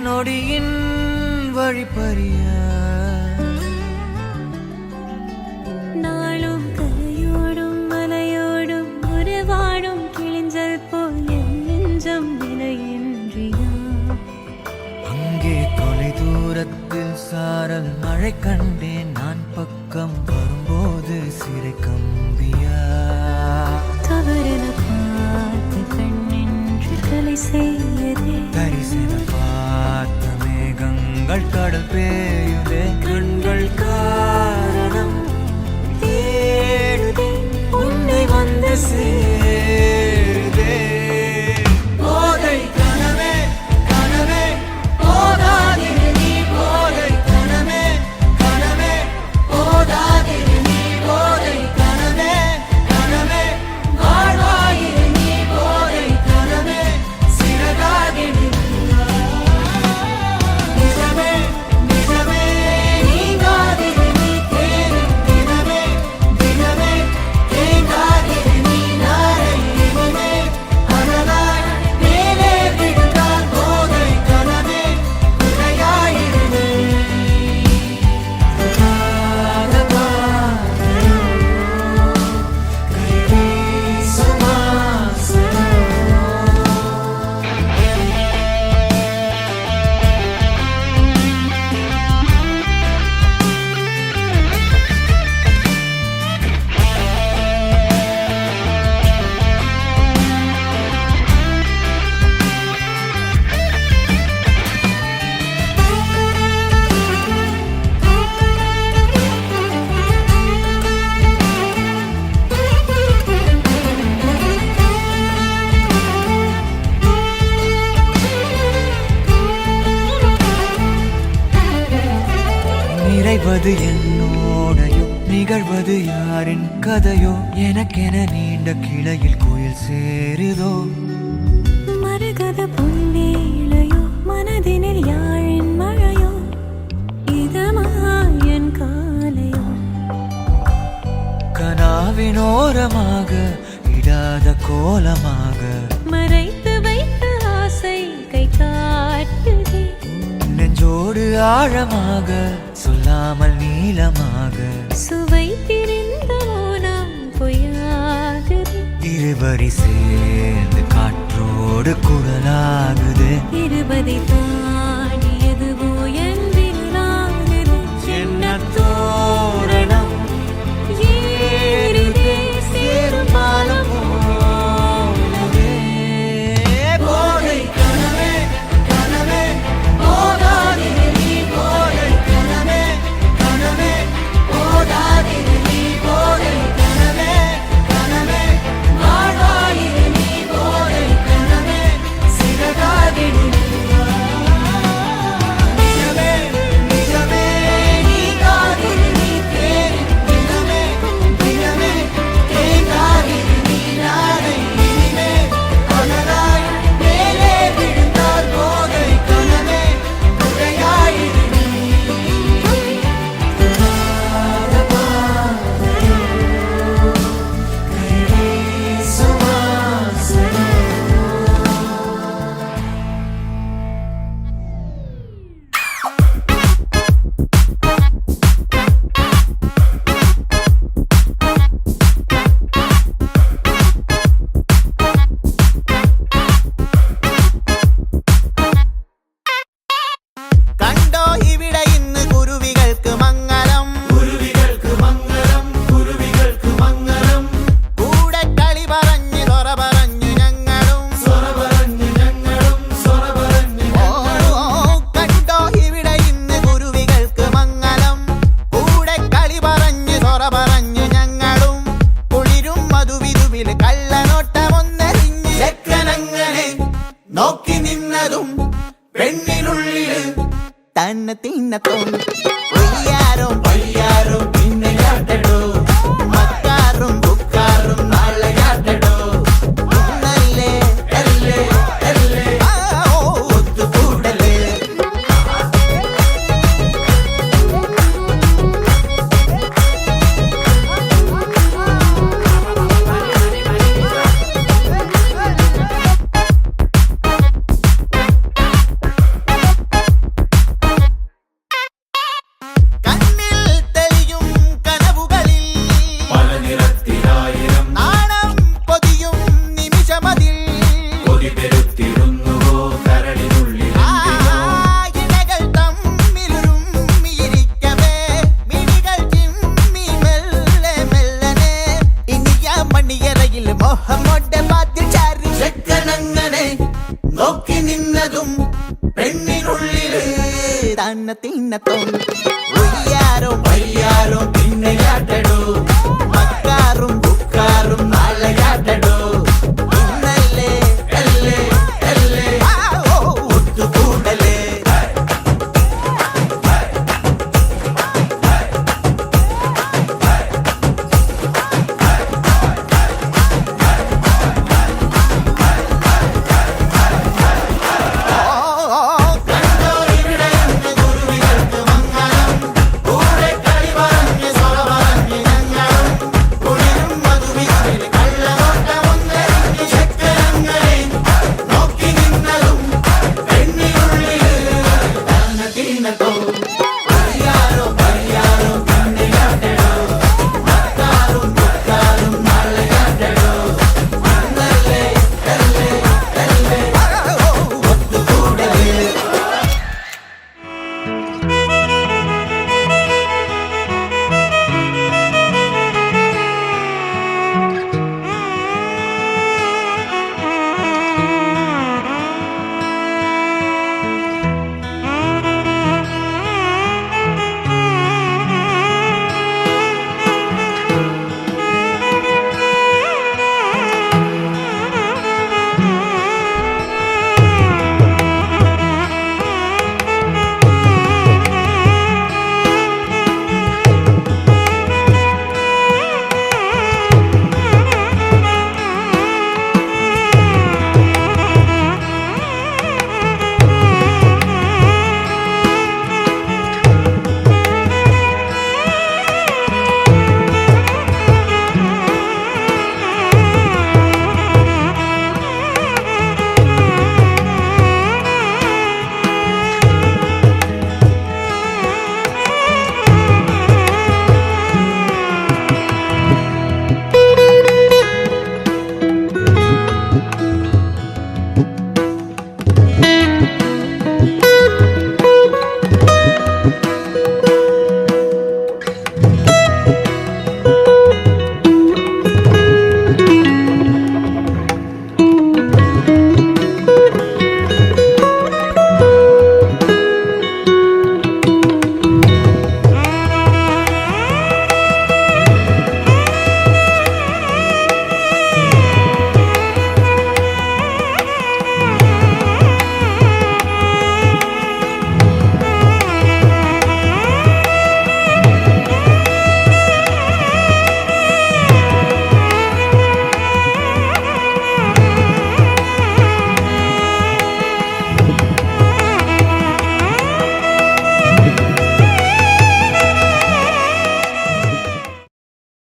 நொடியின் வழிபறிய நாளும் கரையோடும் மலையோடும் உருவாடும் கிழிஞ்சல் போல் நெஞ்சம் விலையின்றியா அங்கே தொலை தூரத்தில் சாரல் மழை கண்டேன் நான் பக்கம் வரும்போது சிறை கம்பியா தவறென பார்த்து கண்ணின்று தலை செய்யதே தரிசன பார்த்த மேகங்கள் கடல் பேயுதே கண்கள் காரணம் தேடுதே உன்னை வந்து சேருதே போதை கனவே கனவே போதாதிரு நீ போதை கனவே கனவே போதாதிரு நீ போதை கனவே கனவே வாழ்வாயிரு நீ போதை கனவே சிறகாகிடு நிஜமே நிஜமே நீங்காதிரு நீ தேடும் தினமே தினமே தேங்காதிரு நீ நாளை இனிமே அனலாய் மேலே விழுந்தால் போதை கனவே குறையாயிரு நீ நிறைவது என்னோடையோ நிகழ்வது யாரின் கதையோ எனக்கென நீண்ட கிளையில் கோயில் சேருதோ மரகத பொன்வேளையோ மனதினில் யாழின் மழையோ இதமாயன் காலையோ கனாவினோரமாக இடாத கோலமாக மறைத்து வைத்த ஆசை கை காட்டுதே நெஞ்சோடு ஆழமாக சொல்லாமல் நீளமாக சுவை திரிந்த மோனம் பொய்யாகுது இருவரி சேர்ந்து காற்றோடு குரலாகுது இருபதை தாண்டியதுவோ என் விரலாகுது என்ன தோரணம் ஏறிதே சேரும் பாலம் போலவே. போதை கனவே கனவே போதாதிரு நீ போதை கனவே கனவே போதாதிரு நீ போதை கனவே கனவே வாழ்வாயிரு நீ போதை கனவே சிறகாகிடு நிஜமே நிஜமே நீங்காதிரு நீ தேடும் தினமே தினமே தேங்காதிரு நீ நாளை இனிமே அனலாய் மேலே விழுந்தால் போதை கனவே குறையாயிரு நீ കണ്ടോ ഇവിടെ ഇന്ന് കുരുവികൾക്ക് മംഗളം കൂടെ കളി പറഞ്ഞു സൊറ പറഞ്ഞു ഞങ്ങളും ഓ കണ്ടോ ഇവിടെ ഇന്ന് കുരുവികൾക്ക് മംഗളം കൂടെ കളി പറഞ്ഞു സൊറ പറഞ്ഞു ഞങ്ങളും കുളിരും മധുവിധുവിൽ കള്ളനോട്ടമൊന്നെറിഞ്ഞ് ചെക്കനങ്ങനെ നോക്കി നിന്നതും പെണ്ണിനുള്ളില് തന്നെ തിന്നത്തും വയ്യാരും വയ്യാരും പിന്നെ യാട്ടടോ മക്കാറും ബുക്കാറും നാളെ യാട്ടടോ നല്ലേ അല്ലേ അല്ലേ ഒത്തുകൂടലേ தன்ன தின்னத்தோம் ஒய்யா